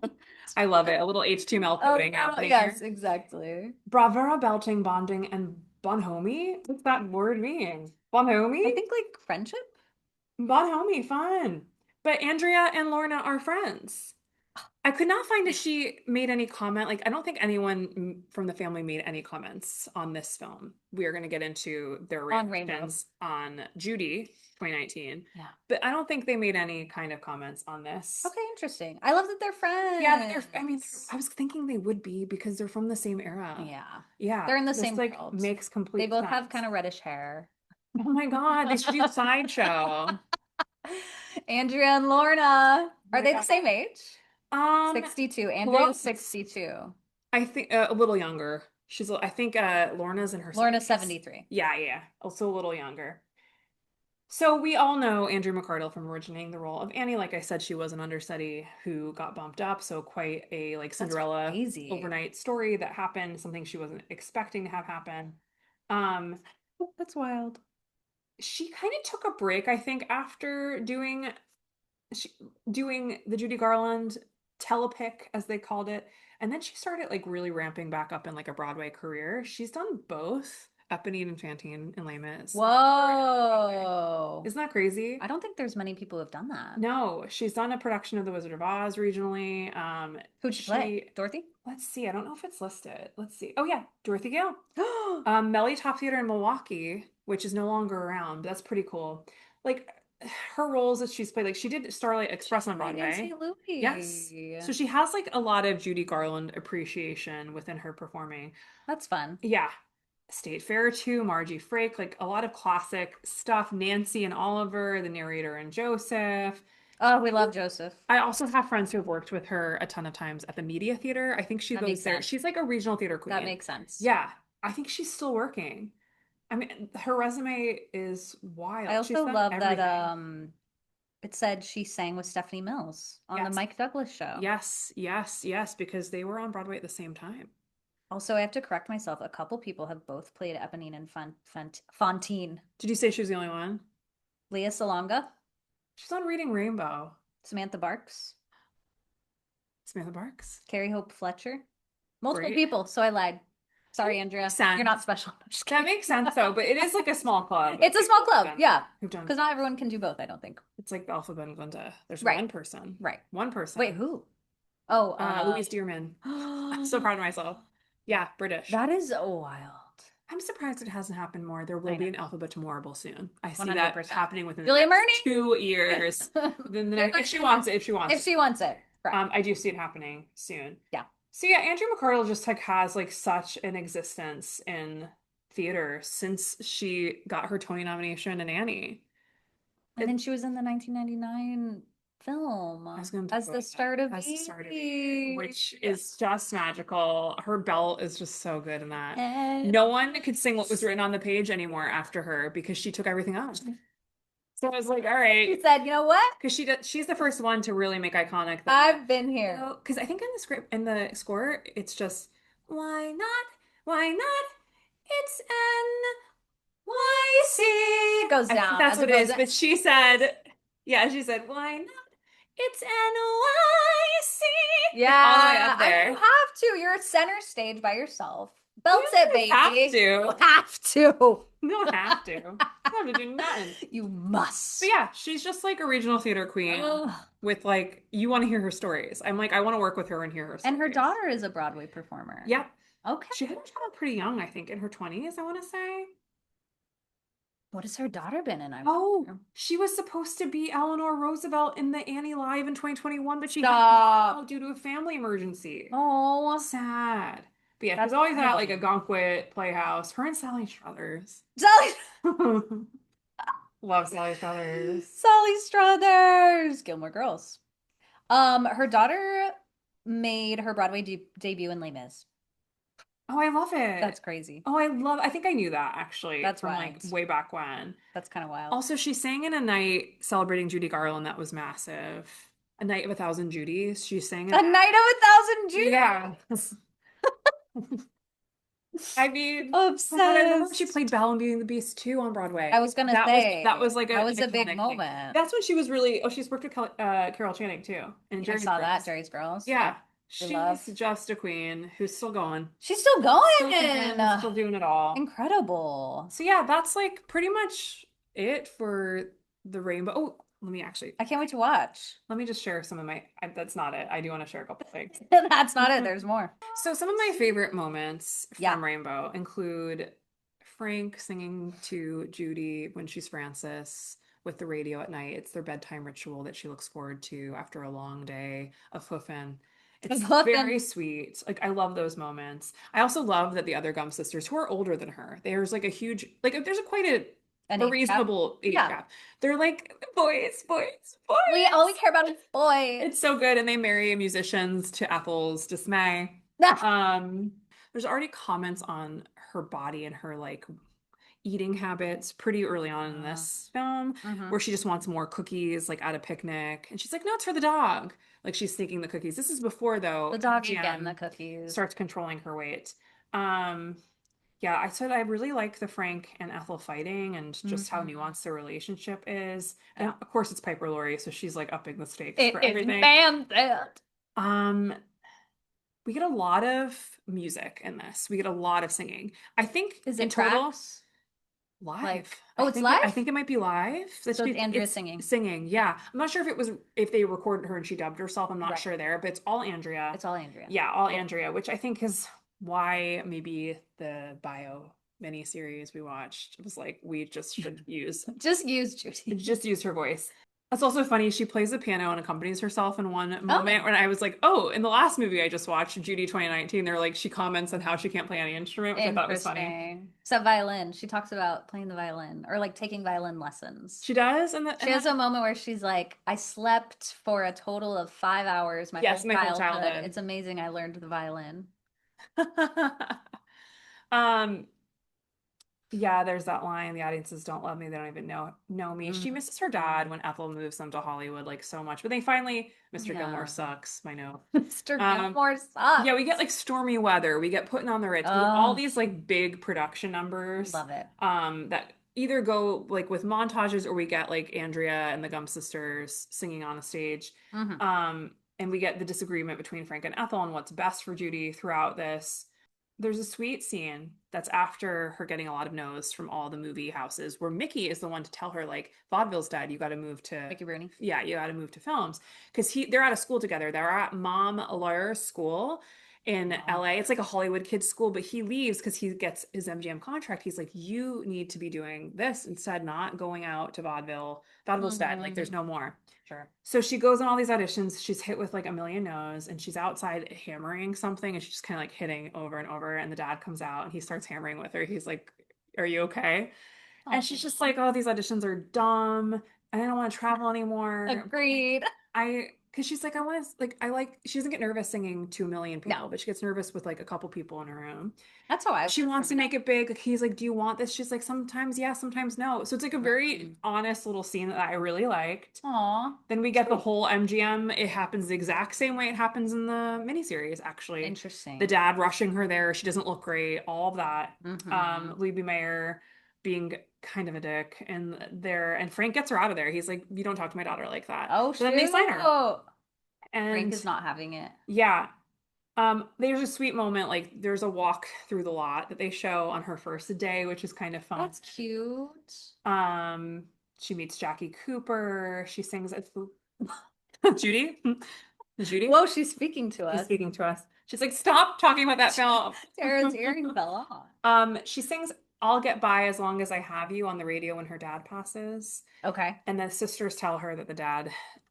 I love it. A little HTML Oh, coding no, happening yes, here. exactly. Bravura, belting, bonding, and bonhomie? What's that word mean? Bonhomie? I think like friendship. Bonhomie, fun. But Andrea and Lorna are friends. I could not find if she made any comment. Like, I don't think anyone from the family made any comments on this film. We are going to get into their On Rainbow. reactions on Judy 2019. Yeah. But I don't think they made any kind of comments on this. Okay, interesting. I love that they're friends. Yeah, I mean, I was thinking they would be because they're from the same era. Yeah. Yeah. They're in the this, same like world. makes complete They both sense. have kind of reddish hair. Oh my God, they should do Sideshow. Andrea and Lorna. Are my they God. the same age? 62. Andrea's Close. 62. I think a little younger. I think Lorna's in her Lorna's 70s. 73. Yeah, yeah, also a little younger. So we all know Andrew McCardle from originating the role of Annie. Like I said, she was an understudy who got bumped up, so quite a like That's Cinderella crazy. overnight story that happened, something she wasn't expecting to have happen. Um, That's wild. she kind of took a break, I think, after she, doing the Judy Garland telepic, as they called it, and then she started like really ramping back up in like a Broadway career. She's done both Eponine and Fantine and Les Mis. Whoa. Isn't that crazy? I don't think there's many people who have done that. No, she's done a production of The Wizard of Oz regionally. Who'd she play? She, Dorothy? let's see, I don't know if it's listed. Let's see. Oh yeah, Dorothy Gale. Melly Top Theater in Milwaukee, which is no longer around. That's pretty cool. Like her roles that she's played, like she did Starlight Express on Played in Broadway. St. Yes. Louis. So she has like a lot of Judy Garland appreciation within her performing. That's fun. Yeah. State Fair too, Margie Frake, like a lot of classic stuff. Nancy and Oliver, the narrator and Joseph. Oh, we love Joseph. I also have friends who have worked with her a ton of times at the Media Theater. I think she That makes goes there. sense. She's like a regional theater That queen. makes sense. Yeah, I think she's still working. I mean, her resume is I wild. She's also done love that everything. it said she sang with Stephanie Mills on the Yes, Mike Douglas show. yes, yes, yes, because they were on Broadway at the same time. Also, I have to correct myself. A couple people have both played Eponine and Fantine. Did you say she was the only one? Leah Salonga, She's on Reading Rainbow. Samantha Barks, Samantha Barks. Carrie Hope Fletcher. Multiple Great. people, so I lied. Sorry, Makes Andrea. sense. You're not special. I'm just That kidding. makes sense though, but it is like a small club. It's a small club, yeah. Who've done Because not everyone can do both, I don't think. it's like the Alphabet and Glinda. There's Right, one person. right. One person. Wait, who? Oh, Louise Dearman. I'm so proud of myself. Yeah, British. that is wild. I'm surprised it hasn't happened more. There will I be know. an Alphabet Tomorrow Soon. I see that 100%. happening within the Julia next Murney? 2 years. Then the next, if she wants it, if she wants If it. she wants it. Correct. I do see it happening soon. Yeah. So yeah, Andrew McCardle just like has like such an existence in theater since she got her Tony nomination in Annie. And then she was in the 1999 film I was going to talk as the about start that of as the start of Eve. which is just magical. Her belt is just so good in that. And No one could sing what was written on the page anymore after her because she took everything out. So I was like, all she right, said, you know what? because she's the first one to really make iconic that. I've been here. Because I think in the script in the score, it's just why not? Why not? It's NYC. It goes I think down that's as what it it goes is. down. But she said, yeah, she said, why not? It's NYC. Like all the way Yeah, up there. you have to. You're center stage by yourself. Belts You it, baby. have to. You have to. You don't have to. You don't have to do nothing. You must. But yeah, she's just like a regional theater queen Ugh. with like, you want to hear her stories. I'm like, I want to work with her and hear her stories. And her daughter is a Broadway performer. Yep. Okay. She had her child pretty young, I think, in her 20s, I want to say. What has her daughter been in? Oh, she was supposed to be Eleanor Roosevelt in the Annie Live in 2021, but she had to Stop. cancel due to a family emergency. Oh, Sad. But yeah, That's she's always at like a funny. Gonkwit Playhouse. Her and Sally Struthers. Sally, Love Sally Struthers. Sally Struthers, Gilmore Girls. Her daughter made her Broadway debut in Les Mis. Oh, I love it. That's crazy. Oh, I think I knew that actually That's from wild. like way back when. That's kind of wild. Also, she sang in a night celebrating Judy Garland that was massive. A Night of a Thousand Judys. She sang in A that. Night of a Thousand Jews. Yeah. I mean, Obsessed. I remember she played Belle in Beauty and the Beast too on Broadway. I was gonna That say that was like that was a iconic big thing. moment. That's when she was really. Oh, she's worked with Carol Channing too, and I Jerry's saw that, Girls. Jerry's Girls. Yeah, We she's love. just a queen who's still going, She's still still going. kicking, still doing it all. Incredible. So yeah, that's like pretty much it for the Rainbow. Oh, I can't wait to watch. let me just share some of my. That's not it. I do want to share a couple things. That's not it. There's more. So some of my favorite moments Yeah. from Rainbow include Frank singing to Judy when she's Frances with the radio at night. It's their bedtime ritual that she looks forward to after a long day of hoofing. It's Of hoofing. very sweet. Like I love those moments. I also love that the other Gump sisters, who are older than her, there's like a huge, like there's quite a An a age gap. reasonable age Yeah. gap. They're like boys, boys, We boys. all we care about is boys. It's so good, and they marry musicians to Ethel's dismay. Ah, Um, there's already comments on her body and her like eating habits pretty early on in this film mm-hmm. where she just wants more cookies like at a picnic and she's like no it's for the dog like she's sneaking the cookies. This is before The though dogs are getting the MGM cookies. starts controlling her weight. um yeah, I said I really like the Frank and Ethel fighting and just how Mhm. nuanced their relationship is. And Yeah. of course it's Piper Laurie, so she's like upping the stakes It for is everything. man that. um we get a lot of music in this. We get a lot of singing. I think Is in it total tracks? live. Like, oh, it's live? I think it might be live. That So it's she Andrea it's singing. singing. Yeah. I'm not sure if it was if they recorded her and she dubbed herself. I'm not Right. sure there, but it's all Andrea. It's all Andrea. Yeah, all Cool. Andrea, which I think is why maybe the bio miniseries we watched was like we Just use Judy. just use her voice. That's also funny. She plays the piano and accompanies herself in one Oh, moment when I was like, oh, in the last movie I just watched, Judy 2019, they're like, she comments on how she can't play any instrument, which I thought was funny. interesting. Except violin. She talks about playing the violin or like taking violin lessons. She does, She has a moment where she's like, I slept for a total of 5 hours my yes, whole my whole childhood. childhood. It's amazing I learned the violin. um, yeah, there's that line, the audiences don't love me, they don't even know me. She Mhm. misses her dad when Ethel moves them to Hollywood like so much. But they finally, Mr. Gilmore Yeah. sucks, I know. Mr. Um, Gilmore yeah, we get sucks. like stormy weather, we get putting on the Ritz, we get all Oh, these like big production numbers love it. that either go like with montages or we get like Andrea and the Gump sisters singing on the stage. Hmm. And we get the disagreement between Frank and Ethel on what's best for Judy throughout this. There's a sweet scene that's after her getting a lot of no's from all the movie houses where Mickey is the one to tell her like vaudeville's dead, you got to move to Mickey Rooney. yeah, you got to move to films because they're out of school together. They're at Mom Lawyer's school in Oh. LA. It's like a Hollywood kids school, but he leaves because he gets his MGM contract. He's like, you need to be doing this instead, not going out to vaudeville. Vaudeville's dead. Like there's Hmm. no more. Sure. So she goes on all these auditions. She's hit with like a million no's and she's outside hammering something and she's just kind of like hitting over and over. And the dad comes out and he starts hammering with her. He's like, are you okay? And Oh, she's just like, oh, these auditions are dumb. And I don't want to travel anymore. But like, agreed. because she's like, I want to, like, I like, she doesn't get nervous singing to a million No, people, but she gets nervous with like a couple people in her room. that's how I She feel wants from to it. make it big. He's like, do you want this? She's like, sometimes yes, sometimes no. So it's like a very Mhm. honest little scene that I really liked. Aw, Then we get the sweet. whole MGM. It happens the exact same way it happens in the miniseries, actually. The Interesting. dad rushing her there. She doesn't look great. All of that. Hmm. Louis B. Mayer being kind of a dick and Frank gets her out of there. He's like, you don't talk to my daughter like that. Oh, But then they shoot. sign her. Frank And is not having it. yeah. There's a sweet moment, like there's a walk through the lot that they show on her first day, which is kind of fun. That's cute. Um, she meets Jackie Cooper. She sings it's Judy. Judy? Whoa, she's speaking to She's us. speaking to us. She's like, stop talking about that Tara's film. earring fell off. She sings I'll Get By as Long as I Have You on the radio when her dad passes. Okay. And the sisters tell her that the dad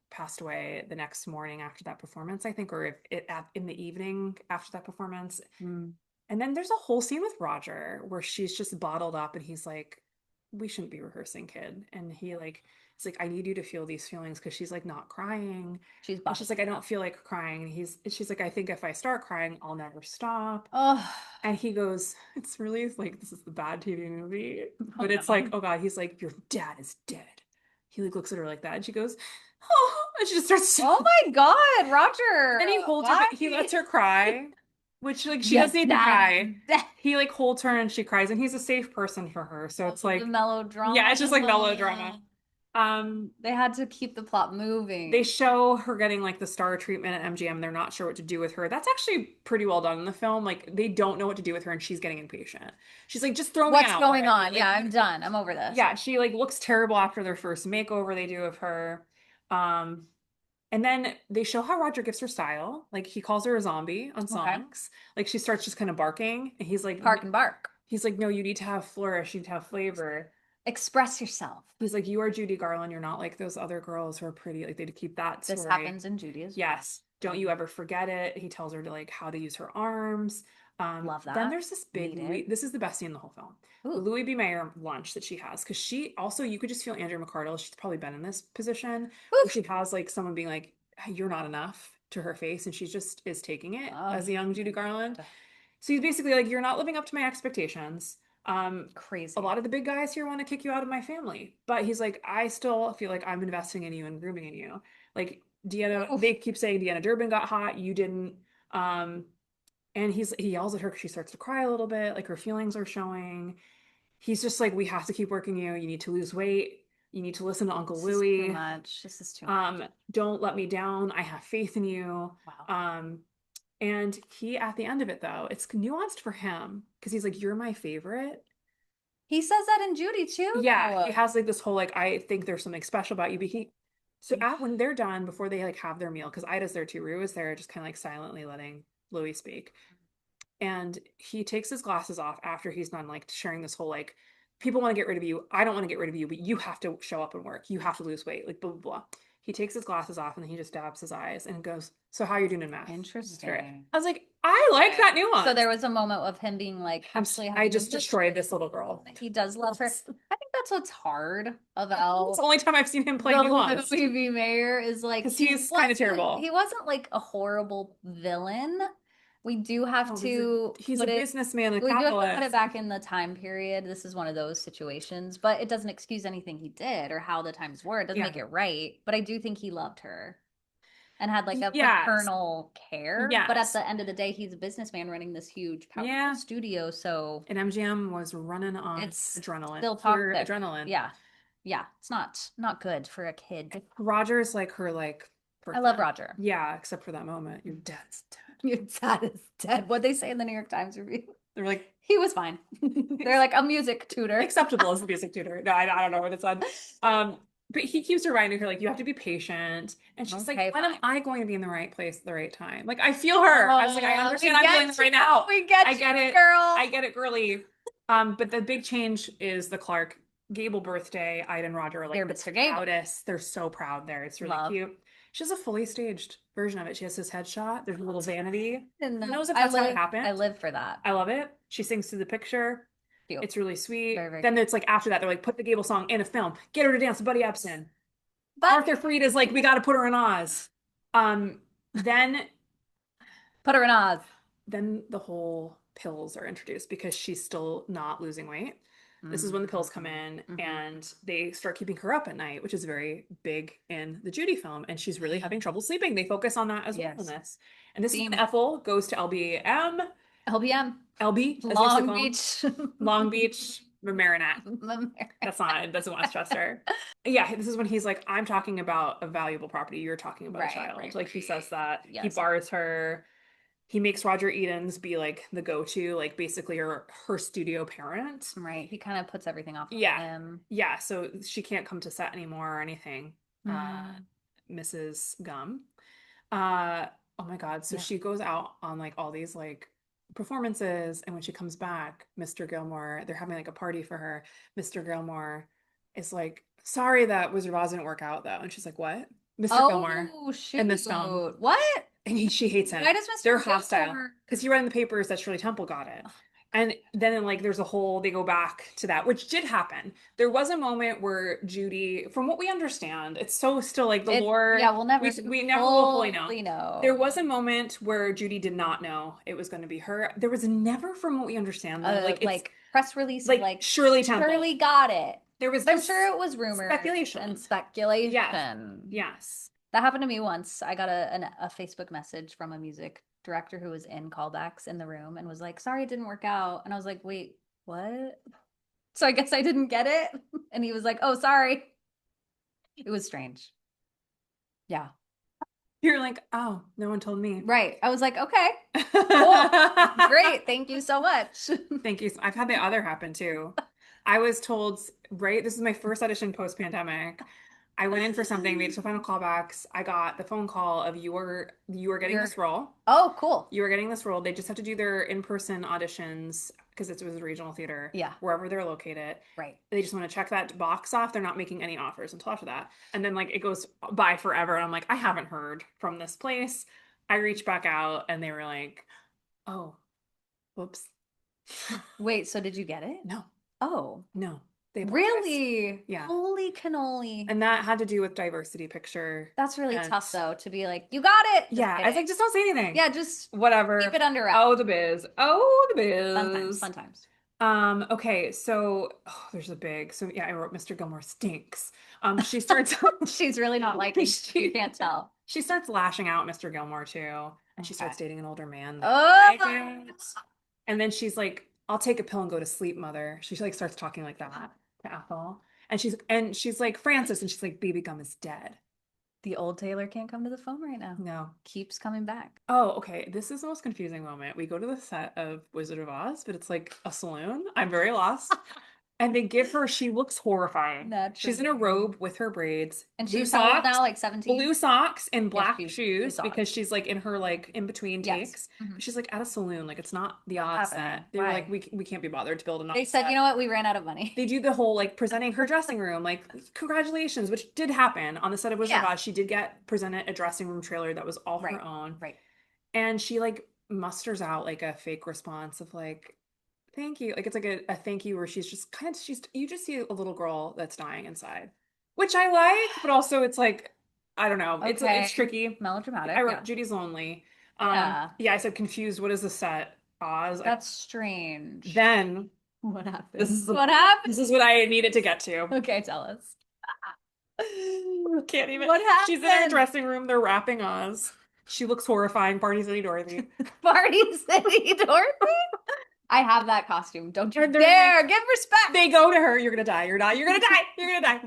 passed away the next morning after that performance, I think, or if it in the evening after that performance. Mm. And then there's a whole scene with Roger where she's just bottled up and he's like, we shouldn't be rehearsing, kid. And he's like, I need you to feel these feelings because she's like not crying. She's And she's like, bottling I it don't up. feel like crying. She's like, I think if I start crying, I'll never stop. Oh, And he goes, it's really like, this is the bad TV movie. oh But it's like, no. oh God, he's like, your dad is dead. He like looks at her like that. And she goes, oh, and she just starts. Oh my God, Roger. Then he holds her, Why? he lets her cry, which like she Yes, doesn't need to that. cry. He like holds her and she cries, and he's a safe person for her. So it's The like, yeah, it's just like melodrama. melodrama. Um, They had to keep the plot they moving. show her getting like the star treatment at MGM. They're not sure what to do with her. That's actually pretty well done in the film. Like they don't know what to do with her, and she's getting impatient. She's like, just throw me What's out going already. on? Like, Yeah, I'm done. I'm over this. yeah, she like looks terrible after their first makeover they do of her. Um, and then they show how Roger gives her style. Like he calls her a zombie on Okay. songs. Like she starts just kind of barking, and Park and bark. no, you need to have flourish, you need to have flavor. Express yourself. He's like, you are Judy Garland. You're not like those other girls who are pretty. Like they keep that This story. happens in Judy as well. Yes. Don't you ever forget it. He tells her to like how to use her arms. Love Then that. there's this big Need it. This is the best scene in the whole film. The Ooh. Louis B. Mayer lunch that she has. Because she also, you could just feel Andrea McCardle. She's probably been in this position where Oof. she has like someone being like, "Hey, you're not enough to her face, and she just is taking it Oh, as a young Judy Garland. God. So he's basically like, you're not living up to my expectations. A Crazy. lot of the big guys here want to kick you out of my family, but he's like, I still feel like I'm investing in you and grooming in you. Like Deanna, Oof. they keep saying Deanna Durbin got hot, you didn't. Um, and he yells at her because she starts to cry a little bit, like her feelings are showing. He's just like, we have to keep working you. You need to lose weight. You need to listen to Uncle This is too Louie. much. This is too much. Don't let me down. I have faith in you. Wow. And he, at the end of it, though, it's nuanced for him because he's like, you're my favorite. He says that in Judy too. Yeah, he has like this whole like, I think there's something special about you. But when they're done, before they like have their meal, because Ida's there too, Rue is there, just kind of like silently letting Louis speak. And he takes his glasses off after he's done like sharing this whole like, people want to get rid of you. I don't want to get rid of you, but you have to show up and work. You have to lose weight, like blah blah blah. He takes his glasses off and then he just dabs his eyes and goes, so how are you doing in math? Interesting. I was like, I like that nuance. So there was a moment of him being like, actually, I just destroyed this little girl. He does love her. I think that's what's hard about It's the only time I've seen him play the nuance. Louis V. Mayer is like, because he's kind of terrible. He wasn't like a horrible villain. We do have to he's a businessman, a we do have to put capitalist. it back in the time period. This is one of those situations, but it doesn't excuse anything he did or how the times were. It doesn't make it right. But I do think he loved her and had like a paternal care. Yes. But at the end of the day, he's a businessman running this huge powerful studio. So and MGM was running on adrenaline. Still toxic. Adrenaline. Yeah. Yeah. It's not good for a kid. Roger's like her like person. I love Roger. Yeah, except for that moment. Your dad's dead. Your dad is dead. What'd they say in the New York Times review? They're like, he was fine. They're like, a music tutor. Acceptable as a music tutor. No, I don't know what it said. But he keeps reminding her, like, you have to be patient. And she's like, when am I going to be in the right place at the right time? Like, I feel her. I was like, I understand I'm feeling this right now. I get it, girl. I get it, girly. But the big change is the Clark Gable birthday. Ida and Roger are like the proudest. They're so proud there. It's really cute. She has a fully staged version of it. She has his headshot. There's a little vanity. Who knows if that's how it happened? I live for that. I love it. She sings through the picture. Cute. It's really sweet. Very, very then it's like after that, they're like, put the Gable song in a film. Get her to dance with Buddy Epson. But Arthur Freed is like, we got to put her in Oz. Then put her in Oz. Then the whole pills are introduced because she's still not losing weight. This is when the pills come in and they start keeping her up at night, which is very big in the Judy film. And she's really having trouble sleeping. They focus on that as well in this. And this is when Ethel goes to LBM. LB. Long Beach. Long Beach. Marinette. That's not, it doesn't want to stress her. Yeah, this is when he's like, I'm talking about a valuable property. You're talking about a child. Like he says that. Yes. He bars her. He makes Roger Edens be like the go-to, like basically her studio parent. Right. He kind of puts everything off of him. Yeah. So she can't come to set anymore or anything. Mrs. Gum. Oh my God. So she goes out on like all these like performances, and when she comes back, Mr. Gilmore, they're having like a party for her. Mr. Gilmore is like, sorry that Wizard of Oz didn't work out though. And she's like, what? Mr. Gilmore in this film. What? And she hates him. Why does Mr. They're hostile because he read in the papers that Shirley Temple got it. And then like there's a whole, they go back to that, which did happen. There was a moment where Judy, from what we understand, it's so still like the lore. Yeah, we never will fully know. There was a moment where Judy did not know it was going to be her. There was never, from what we understand, like press release, like Shirley Temple. Shirley got it. There was, I'm sure it was rumor and speculation. Yes. That happened to me once. I got a Facebook message from a music director who was in callbacks in the room and was like, sorry, it didn't work out. And I was like, wait, what? So I guess I didn't get it. And he was like, oh, sorry. It was strange. Yeah. You're like, oh, no one told me. Right. I was like, okay, cool. Great. Thank you so much. Thank you. I've had the other happen too. I was told, this is my first audition post-pandemic. I went in for something, made some final callbacks. I got the phone call of you are getting this role. Oh, cool. You are getting this role. They just have to do their in-person auditions because it was a regional theater. Yeah. Wherever they're located. Right. They just want to check that box off. They're not making any offers until after that. And then like it goes by forever. And I'm like, I haven't heard from this place. I reached back out and they were like, oh, whoops. Wait, so did you get it? No. Oh. No. They apologized. Really? Yeah. Holy cannoli. And that had to do with diversity picture. That's really And tough though to be like, you got it. Just yeah, I was kidding. like, just don't say anything. Yeah, just keep Whatever. it under wraps. Oh, the biz. Oh, the Fun times, biz. fun times. Okay, so there's a big, so yeah, I wrote Mr. Gilmore stinks. She starts She's really not liking. You she can't tell. she starts lashing out Mr. Gilmore too, and she Okay. starts dating an older man. Oh, And then she's like, I'll take a pill and go to sleep, mother. She like starts talking like that to Ethel. And she's like, Francis, and she's like, baby gum is dead. the old Taylor can't come to the phone right now. No. Keeps coming back. Oh, okay. This is the most confusing moment. We go to the set of Wizard of Oz, but it's like a saloon. I'm very lost. And they give her, she looks horrifying. She's in a Naturally. robe with her braids, And blue she's how old socks, now? Like 17? blue socks and Yes, black blue shoes socks. because she's like in her like in between Yes. takes. Mhm. She's like at a saloon, like it's not the Oz set. Happening. They were Why? like, we can't be bothered to build an Oz They said, set. you know what? We ran out of money. They do the whole like presenting her dressing room, like congratulations, which did happen on the set of Wizard of Yeah. Oz. She did get presented a dressing room trailer that was all Right. her own. Right. And she like musters out like a fake response of like, thank you. Like it's like a thank you where she's just kind of she's you just see a little girl that's dying inside. Which I like, but also it's like, I don't know. Okay. It's tricky. Melodramatic. I wrote Yeah. Judy's lonely. Yeah. Yeah, I said confused. What is the set? Oz. That's strange. Then What happened? this is What happened? this is what I needed to get to. Okay, tell us. Can't even. What She's in her happened? dressing room. They're wrapping Oz. She looks horrifying. Party City Dorothy. Party City Dorothy? I have that costume. Don't you And they're dare like- give respect. They go to her. You're gonna die. You're not. You're gonna die. You're gonna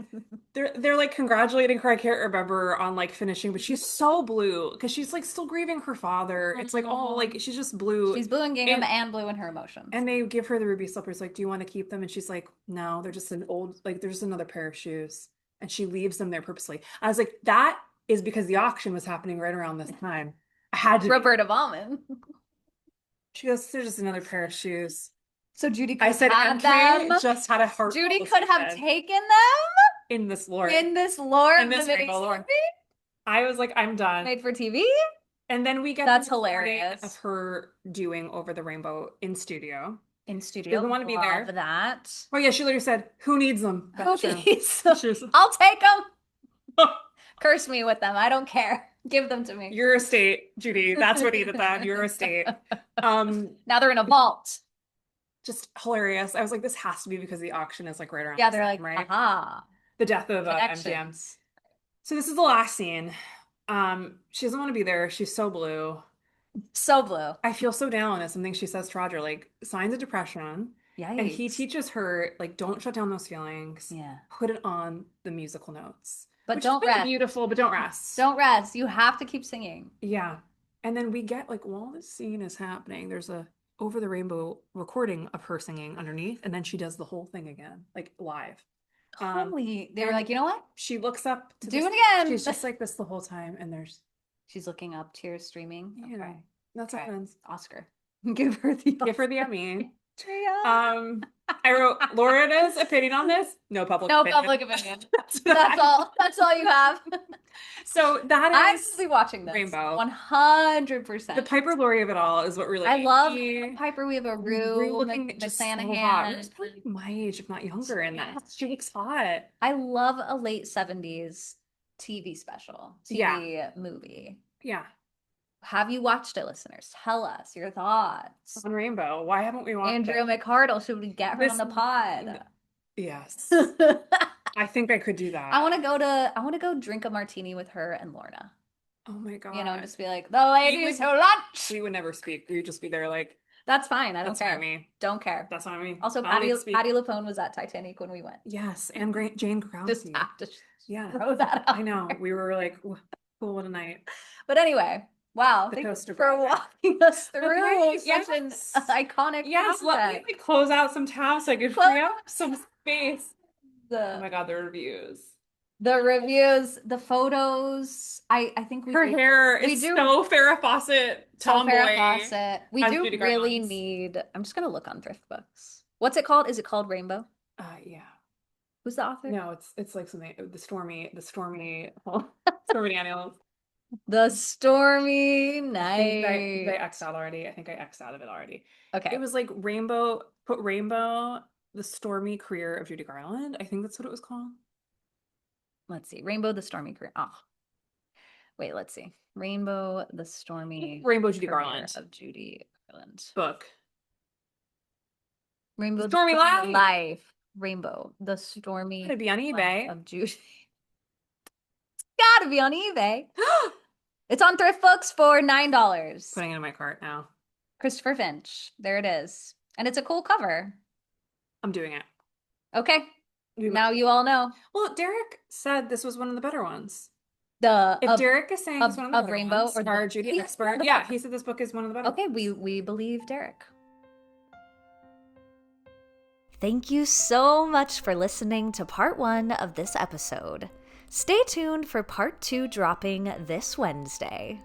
die. They're like congratulating her. I can't remember on like finishing, but she's so blue because she's like still grieving her father. It's like all like she's just blue. She's blue in gingham and blue in her emotions. And they give her the ruby slippers. Like, do you want to keep them? And she's like, no, they're just an old like there's another pair of shoes. And she leaves them there purposely. I was like, that is because the auction was happening right around this time. I had to. Roberta Bauman. She goes, there's just another pair of shoes. So Judy could I said, have EmKay them. just had a heart. Judy could have taken them in this lore. in this lore In of this the rainbow lore. miniseries I was like, I'm done. made for TV. And then we get That's the recording hilarious. of her doing Over the Rainbow in studio. In studio. Doesn't want to be there. Love that. Oh yeah, she literally said, "Who needs them?" Who That's true. needs them? She was- I'll take them. Curse me with them. I don't care. Give them to me. Your estate, Judy. That's what needed that. Your estate. Now they're in a vault. Just hilarious. I was like, this has to be because the auction is like right around. Yeah, the they're time, like, right? aha. The death of MGM. Connections. So this is the last scene. She doesn't want to be there. She's so blue. So blue. I feel so down as something she says to Roger, like signs of depression. Yikes. And he teaches her, like, don't shut down those feelings. Yeah. Put it on the musical notes. But Which don't is really rest. beautiful, but don't rest. Don't rest. You have to keep singing. Yeah. And then we get, like, while this scene is happening, there's a Over the Rainbow recording of her singing underneath, and then she does the whole thing again, like, live. Holy. They were and like, you know what? She looks up to Do this- it again. She's just like this the whole time, and there's, She's looking up, tears streaming. you know, that's what Okay. happens. Oscar. Give her the Give her the Emmy. Tria. I wrote Loretta's opinion on this. No public No opinion. public opinion. That's what That's I- all. That's all you have. So that I'm is just watching this. Rainbow. 100%. the Piper Laurie of it all is what really I love me. Piper. We have a Rue Rue looking just so hot. McClanahan. Rue's probably my age, if not younger, in that. She looks hot. I love a late 70s TV special, TV Yeah. movie. Yeah. Have you watched it, listeners? Tell us your thoughts. On Rainbow. Why haven't we watched Andrew it? McCardle, should we get her This- on the pod? Yes. I think I could do that. I want to go drink a martini with her and Lorna. Oh my God. You know, just be like, the ladies who lunch. We would never speak. We would just be there like, That's fine. I don't that's care. not me. Don't care. That's not me. Also, I don't need to speak. Patti LuPone was at Titanic when we went. Yes. And Jane Krause. Just have to Yeah. throw that out. I know. We were like, cool, what a night. But anyway, wow. The Thank you toaster for brother. walking us through Okay, such an yes. iconic Yes, let project. me close out some tabs so I could Close free up some space. Oh The my God, the reviews. reviews, the photos. I think Her hair we is do- so Farrah Fawcett so tomboy. Farrah Fawcett. We as do Judy really Garland's. need. I'm just gonna look on thrift books. What's it called? Is it called Rainbow? Yeah. Who's the author? No, it's like something stormy Stormy Daniels. The Stormy I Night. think I X'd out already. I think I X'd out of it already. Okay. It was like rainbow, put rainbow, The Stormy Career of Judy Garland. I think that's what it was called. Let's see. Rainbow the Stormy Career. Oh, wait, let's see. Rainbow the Stormy Rainbow Judy Career Garland of Judy Garland. book. Rainbow the Stormy Stormy Life. Life. Rainbow the Stormy Gotta be on eBay. Life of Judy. Gotta be on eBay. It's on Thrift Books for $9. Putting it in my cart now. Christopher Finch. There it is. And it's a cool cover. I'm doing it. Okay. Now you all know. Well, Derek said this was one of the better ones. If Derek is saying it's one of the better Rainbow ones, or our Judy expert. Yeah, he said this book is one of the better Okay, ones. we believe Derek. Thank you so much for listening to part 1 of this episode. Stay tuned for part 2 dropping this Wednesday.